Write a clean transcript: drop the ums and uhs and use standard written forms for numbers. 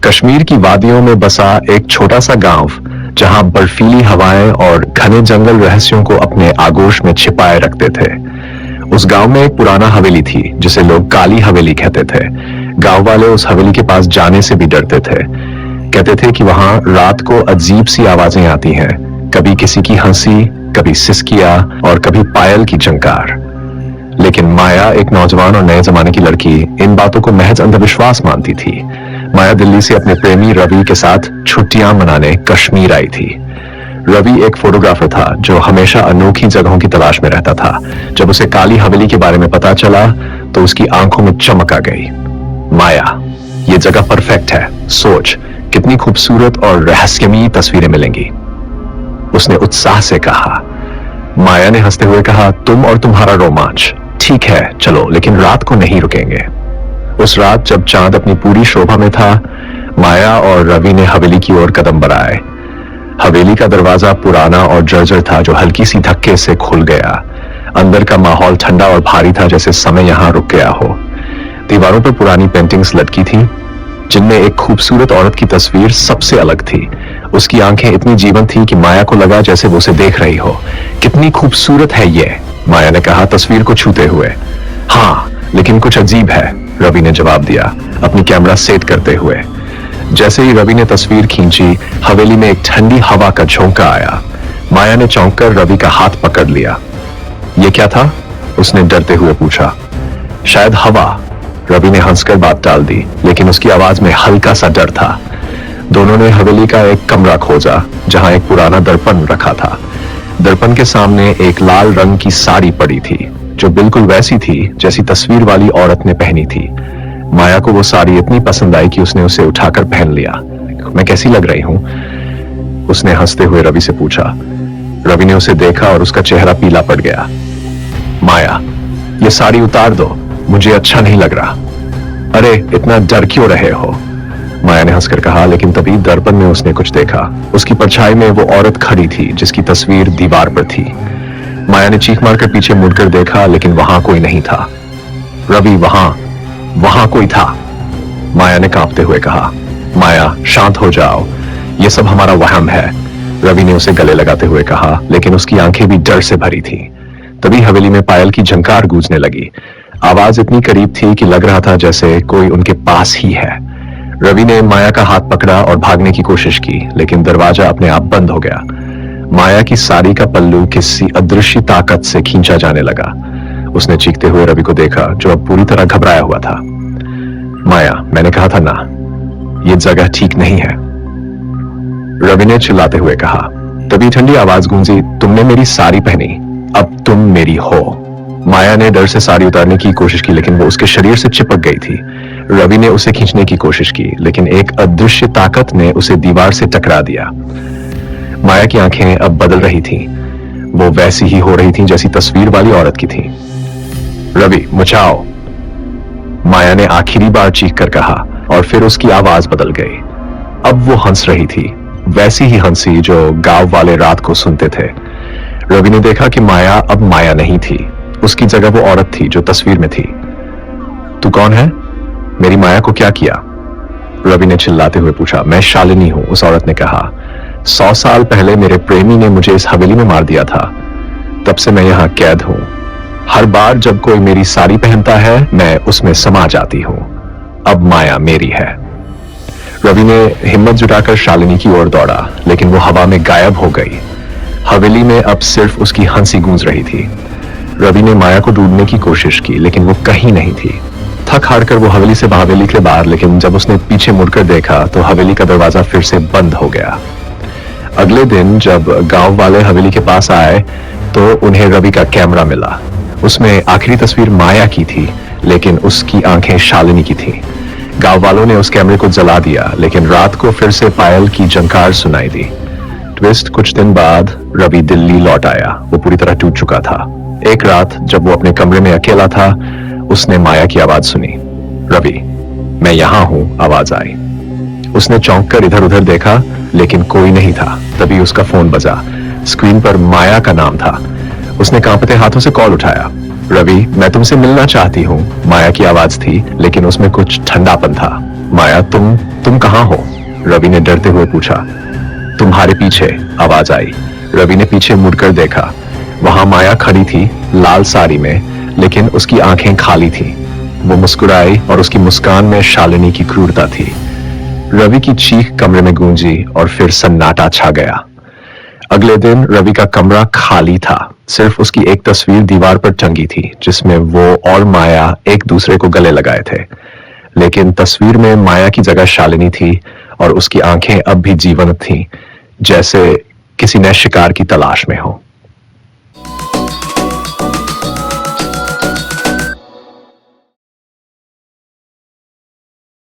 कश्मीर की वादियों में बसा एक छोटा सा गांव, जहां बर्फीली हवाएं और घने जंगल रहस्यों को अपने आगोश में छिपाए रखते थे। उस गांव में एक पुराना हवेली थी जिसे लोग काली हवेली कहते थे। गांव वाले उस हवेली के पास जाने से भी डरते थे। कहते थे कि वहां रात को अजीब सी आवाजें आती हैं, कभी किसी की हंसी, कभी सिसकियां और कभी पायल की झंकार। लेकिन माया, एक नौजवान और नए जमाने की लड़की, इन बातों को महज अंधविश्वास मानती थी। माया दिल्ली से अपने प्रेमी रवि के साथ छुट्टियां मनाने कश्मीर आई थी। रवि एक फोटोग्राफर था जो हमेशा अनोखी जगहों की तलाश में रहता था। जब उसे काली हवेली के बारे में पता चला तो उसकी आंखों में चमक आ गई। माया, ये जगह परफेक्ट है, सोच कितनी खूबसूरत और रहस्यमयी तस्वीरें मिलेंगी, उसने उत्साह से कहा। माया ने हंसते हुए कहा, तुम और तुम्हारा रोमांच, ठीक है चलो, लेकिन रात को नहीं रुकेंगे। उस रात जब चांद अपनी पूरी शोभा में था, माया और रवि ने हवेली की ओर कदम बढ़ाए। हवेली का दरवाजा पुराना और जर्जर था जो हल्की सी धक्के से खुल गया। अंदर का माहौल ठंडा और भारी था, जैसे समय यहां रुक गया हो। दीवारों पर पुरानी पेंटिंग्स लटकी थी जिनमें एक खूबसूरत औरत की तस्वीर सबसे अलग थी। उसकी आंखें इतनी जीवंत थी कि माया को लगा जैसे वो उसे देख रही हो। कितनी खूबसूरत है ये, माया ने कहा तस्वीर को छूते हुए। हाँ, लेकिन कुछ अजीब है, रवि ने जवाब दिया अपनी कैमरा सेट करते हुए। जैसे ही रवि ने तस्वीर खींची, हवेली में एक ठंडी हवा का झोंका आया। माया ने चौंक कर रवि का हाथ पकड़ लिया। ये क्या था, उसने डरते हुए पूछा। शायद हवा, रवि ने हंसकर बात टाल दी, लेकिन उसकी आवाज में हल्का सा डर था। दोनों ने हवेली का एक कमरा खोजा जहां एक पुराना दर्पण रखा था। दर्पण के सामने एक लाल रंग की साड़ी पड़ी थी जो बिल्कुल वैसी थी जैसी तस्वीर वाली औरत ने पहनी थी। माया को वो साड़ी इतनी पसंद आई कि उसने उसे उठाकर पहन लिया। मैं कैसी लग रही हूं, उसने हंसते हुए रवि से पूछा। रवि ने उसे देखा और उसका चेहरा पीला पड़ गया। माया, ये साड़ी उतार दो, मुझे अच्छा नहीं लग रहा। अरे इतना डर क्यों रहे हो, माया ने हंसकर कहा। लेकिन तभी दर्पण में उसने कुछ देखा। उसकी परछाई में वो औरत खड़ी थी जिसकी तस्वीर दीवार पर थी। माया ने चीख मारकर पीछे मुड़कर देखा, लेकिन वहां कोई नहीं था। रवि, वहां कोई था, माया ने कांपते हुए कहा। माया, शांत हो जाओ, ये सब हमारा वहम है, रवि ने उसे गले लगाते हुए कहा, लेकिन उसकी आंखें भी डर से भरी थीं। तभी हवेली में पायल की झंकार गूंजने लगी। आवाज इतनी करीब थी कि लग रहा था जैसे कोई उनके पास ही है। रवि ने माया का हाथ पकड़ा और भागने की कोशिश की, लेकिन दरवाजा अपने आप बंद हो गया। माया की साड़ी का पल्लू किसी अदृश्य ताकत से खींचा जाने लगा। उसने चीखते हुए रवि को देखा जो अब पूरी तरह घबराया हुआ था। माया, मैंने कहा था ना, यह जगह ठीक नहीं है, रवि ने चिल्लाते हुए कहा। तभी ठंडी आवाज गूंजी, तुमने मेरी साड़ी पहनी, अब तुम मेरी हो। माया ने डर से साड़ी उतारने की कोशिश की, लेकिन वो उसके शरीर से चिपक गई थी। रवि ने उसे खींचने की कोशिश की, लेकिन एक अदृश्य ताकत ने उसे दीवार से टकरा दिया। माया की आंखें अब बदल रही थीं। वो वैसी ही हो रही थीं जैसी तस्वीर वाली औरत की थी। रवि, बचाओ, माया ने आखिरी बार चीख कर कहा, और फिर उसकी आवाज बदल गई। अब वो हंस रही थी, वैसी ही हंसी जो गांव वाले रात को सुनते थे। रवि ने देखा कि माया अब माया नहीं थी, उसकी जगह वो औरत थी जो तस्वीर में थी। तू कौन है, मेरी माया को क्या किया, रवि ने चिल्लाते हुए पूछा। मैं शालिनी हूं, उस औरत ने कहा। 100 साल पहले मेरे प्रेमी ने मुझे इस हवेली में मार दिया था, तब से मैं यहां कैद हूं। हर बार जब कोई मेरी साड़ी पहनता है मैं उसमें समा जाती हूं। अब माया मेरी है। रवि ने हिम्मत जुटाकर शालिनी की ओर दौड़ा, लेकिन वो हवा में गायब हो गई। हवेली में अब सिर्फ उसकी हंसी गूंज रही थी। रवि ने माया को ढूंढने की कोशिश की, लेकिन वो कहीं नहीं थी। थक हार कर वो हवेली से हवेली के बाहर, लेकिन जब उसने पीछे मुड़कर देखा तो हवेली का दरवाजा फिर से बंद हो गया। अगले दिन जब गांव वाले हवेली के पास आए तो उन्हें रवि का कैमरा मिला। उसमें आखिरी तस्वीर माया की थी, लेकिन उसकी आंखें शालिनी की थी। गांव वालों ने उस कैमरे को जला दिया, लेकिन रात को फिर से पायल की झंकार सुनाई दी। ट्विस्ट, कुछ दिन बाद रवि दिल्ली लौट आया। वो पूरी तरह टूट चुका था। एक रात जब वो अपने कमरे में अकेला था, उसने माया की आवाज सुनी। रवि, मैं यहां हूं, आवाज आई। उसने चौंक कर इधर उधर देखा, लेकिन कोई नहीं था। तभी उसका फोन बजा। स्क्रीन पर माया का नाम था। उसने कांपते हाथों से कॉल उठाया। रवि, मैं तुमसे मिलना चाहती हूँ, माया की आवाज थी, लेकिन उसमें कुछ ठंडापन था। माया, तुम तुम कहां हो? रवि ने डरते हुए पूछा। तुम्हारे पीछे, आवाज आई। रवि ने पीछे मुड़कर देखा। वहां माया खड़ी थी, लाल साड़ी में, लेकिन उसकी आंखें खाली थी। वो मुस्कुराई और उसकी मुस्कान में शालिनी की क्रूरता थी। रवि की चीख कमरे में गूंजी और फिर सन्नाटा छा गया। अगले दिन रवि का कमरा खाली था। सिर्फ उसकी एक तस्वीर दीवार पर टंगी थी, जिसमें वो और माया एक दूसरे को गले लगाए थे। लेकिन तस्वीर में माया की जगह शालिनी थी और उसकी आंखें अब भी जीवंत थीं, जैसे किसी नए शिकार की तलाश में हो।